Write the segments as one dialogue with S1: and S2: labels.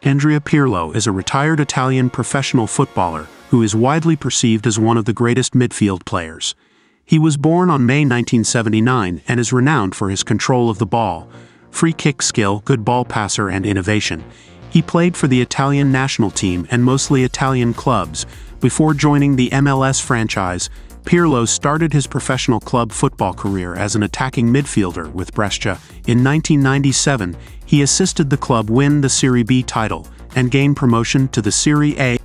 S1: Andrea Pirlo is a retired Italian professional footballer who is widely perceived as one of the greatest midfield players. He was born on May 1979 and is renowned for his control of the ball, free kick skill, good ball passer and innovation. He played for the Italian national team and mostly Italian clubs. Before joining the MLS franchise, Pirlo started his professional club football career as an attacking midfielder with Brescia. In 1997, he assisted the club win the Serie B title and gain promotion to the Serie A.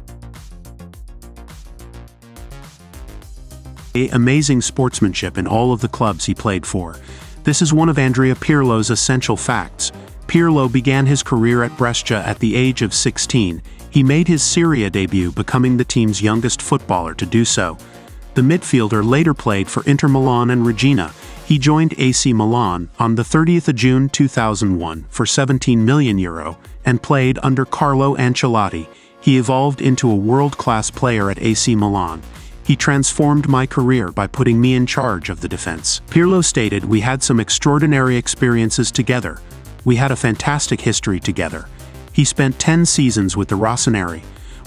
S1: Amazing sportsmanship in all of the clubs he played for. This is one of Andrea Pirlo's essential facts. Pirlo began his career at Brescia at the age of 16. He made his Serie A debut, becoming the team's youngest footballer to do so. The midfielder later played for Inter Milan and Reggina. He joined AC Milan on the 30th of June 2001 for €17 million and played under Carlo Ancelotti. He evolved into a world-class player at AC Milan. He transformed my career by putting me in charge of the defense. Pirlo stated, "We had some extraordinary experiences together. We had a fantastic history together." He spent 10 seasons with the Rossoneri,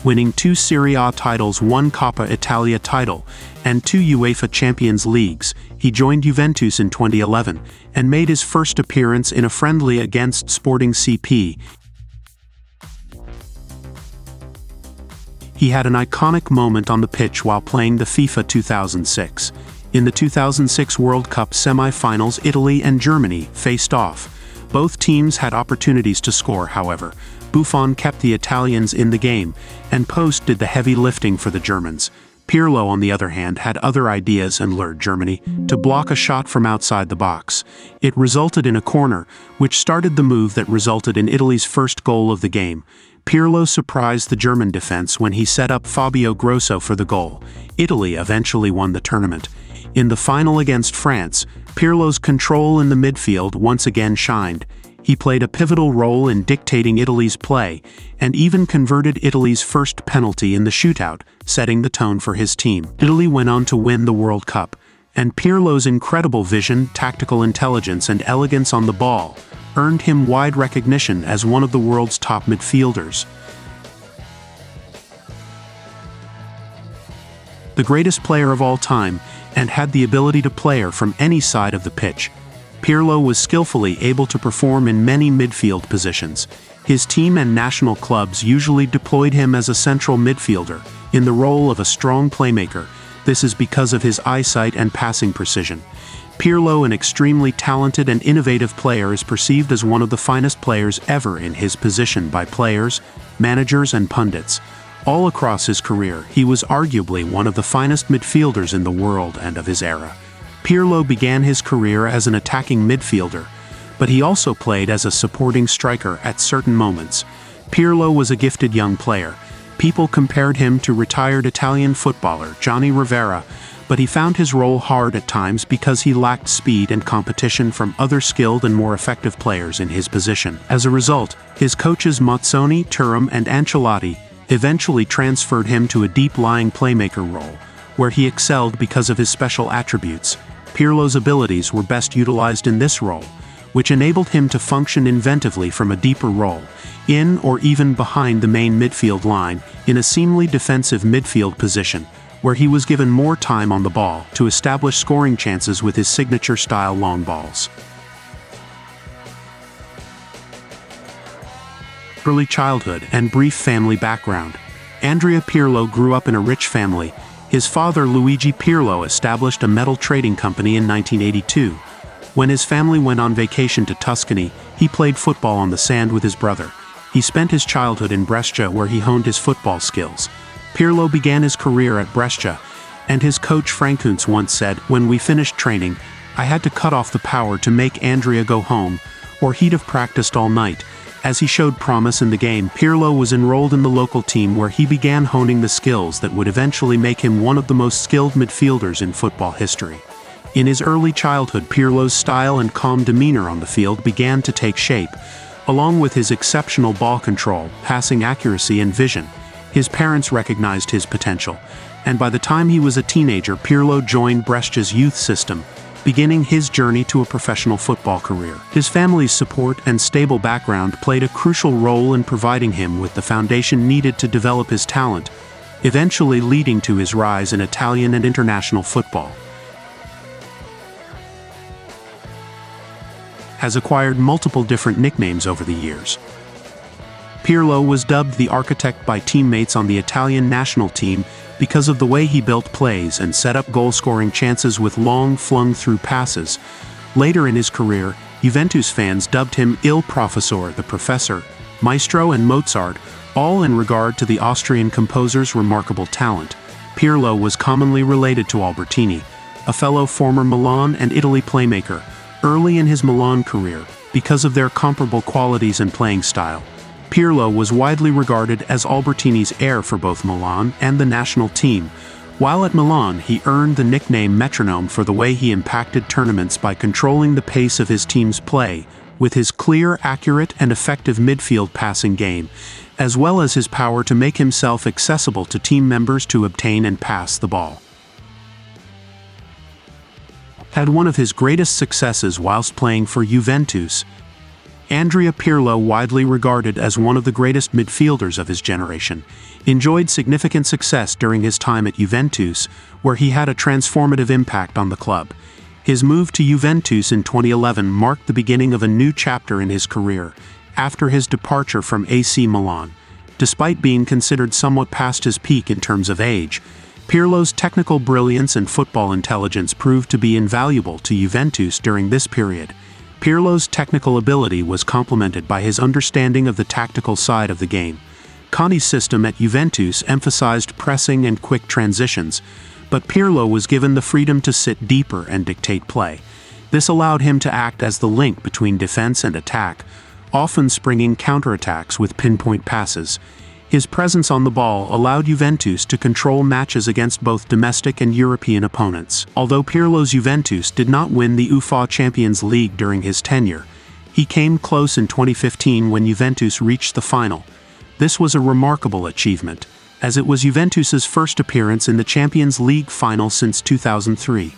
S1: winning 2 Serie A titles, 1 Coppa Italia title, and 2 UEFA Champions Leagues. He joined Juventus in 2011 and made his first appearance in a friendly against Sporting CP. He had an iconic moment on the pitch while playing the FIFA 2006. In the 2006 World Cup semi-finals, Italy and Germany faced off. Both teams had opportunities to score, however. Buffon kept the Italians in the game, and Post did the heavy lifting for the Germans. Pirlo, on the other hand, had other ideas and lured Germany to block a shot from outside the box. It resulted in a corner, which started the move that resulted in Italy's first goal of the game. Pirlo surprised the German defense when he set up Fabio Grosso for the goal. Italy eventually won the tournament. In the final against France, Pirlo's control in the midfield once again shined. He played a pivotal role in dictating Italy's play, and even converted Italy's first penalty in the shootout, setting the tone for his team. Italy went on to win the World Cup, and Pirlo's incredible vision, tactical intelligence and elegance on the ball earned him wide recognition as one of the world's top midfielders. The greatest player of all time, and had the ability to play from any side of the pitch. Pirlo was skillfully able to perform in many midfield positions. His team and national clubs usually deployed him as a central midfielder, in the role of a strong playmaker. This is because of his eyesight and passing precision. Pirlo, an extremely talented and innovative player, is perceived as one of the finest players ever in his position by players, managers and pundits. All across his career, he was arguably one of the finest midfielders in the world and of his era. Pirlo began his career as an attacking midfielder, but he also played as a supporting striker at certain moments. Pirlo was a gifted young player. People compared him to retired Italian footballer Gianni Rivera, but he found his role hard at times because he lacked speed and competition from other skilled and more effective players in his position. As a result, his coaches Mazzoni, Thuram and Ancelotti eventually transferred him to a deep-lying playmaker role, where he excelled because of his special attributes. Pirlo's abilities were best utilized in this role, which enabled him to function inventively from a deeper role, in or even behind the main midfield line, in a seemingly defensive midfield position, where he was given more time on the ball to establish scoring chances with his signature-style long balls. Early childhood and brief family background. Andrea Pirlo grew up in a rich family. His father, Luigi Pirlo, established a metal trading company in 1982. When his family went on vacation to Tuscany, he played football on the sand with his brother. He spent his childhood in Brescia, where he honed his football skills. Pirlo began his career at Brescia, and his coach Frankuntz once said, "When we finished training, I had to cut off the power to make Andrea go home, or he'd have practiced all night." As he showed promise in the game, Pirlo was enrolled in the local team, where he began honing the skills that would eventually make him one of the most skilled midfielders in football history. In his early childhood, Pirlo's style and calm demeanor on the field began to take shape, along with his exceptional ball control, passing accuracy and vision. His parents recognized his potential, and by the time he was a teenager, Pirlo joined Brescia's youth system. beginning his journey to a professional football career. His family's support and stable background played a crucial role in providing him with the foundation needed to develop his talent, eventually leading to his rise in Italian and international football. Has acquired multiple different nicknames over the years. Pirlo was dubbed the architect by teammates on the Italian national team because of the way he built plays and set up goal-scoring chances with long flung-through passes. Later in his career, Juventus fans dubbed him Il Professor, the Professor, Maestro and Mozart, all in regard to the Austrian composer's remarkable talent. Pirlo was commonly related to Albertini, a fellow former Milan and Italy playmaker, early in his Milan career because of their comparable qualities and playing style. Pirlo was widely regarded as Albertini's heir for both Milan and the national team. While at Milan, he earned the nickname Metronome for the way he impacted tournaments by controlling the pace of his team's play, with his clear, accurate, and effective midfield passing game, as well as his power to make himself accessible to team members to obtain and pass the ball. Had one of his greatest successes whilst playing for Juventus. Andrea Pirlo, widely regarded as one of the greatest midfielders of his generation, enjoyed significant success during his time at Juventus, where he had a transformative impact on the club. His move to Juventus in 2011 marked the beginning of a new chapter in his career, after his departure from AC Milan. Despite being considered somewhat past his peak in terms of age, Pirlo's technical brilliance and football intelligence proved to be invaluable to Juventus during this period. Pirlo's technical ability was complemented by his understanding of the tactical side of the game. Conte's system at Juventus emphasized pressing and quick transitions, but Pirlo was given the freedom to sit deeper and dictate play. This allowed him to act as the link between defense and attack, often springing counterattacks with pinpoint passes. His presence on the ball allowed Juventus to control matches against both domestic and European opponents. Although Pirlo's Juventus did not win the UEFA Champions League during his tenure, he came close in 2015 when Juventus reached the final. This was a remarkable achievement, as it was Juventus's first appearance in the Champions League final since 2003.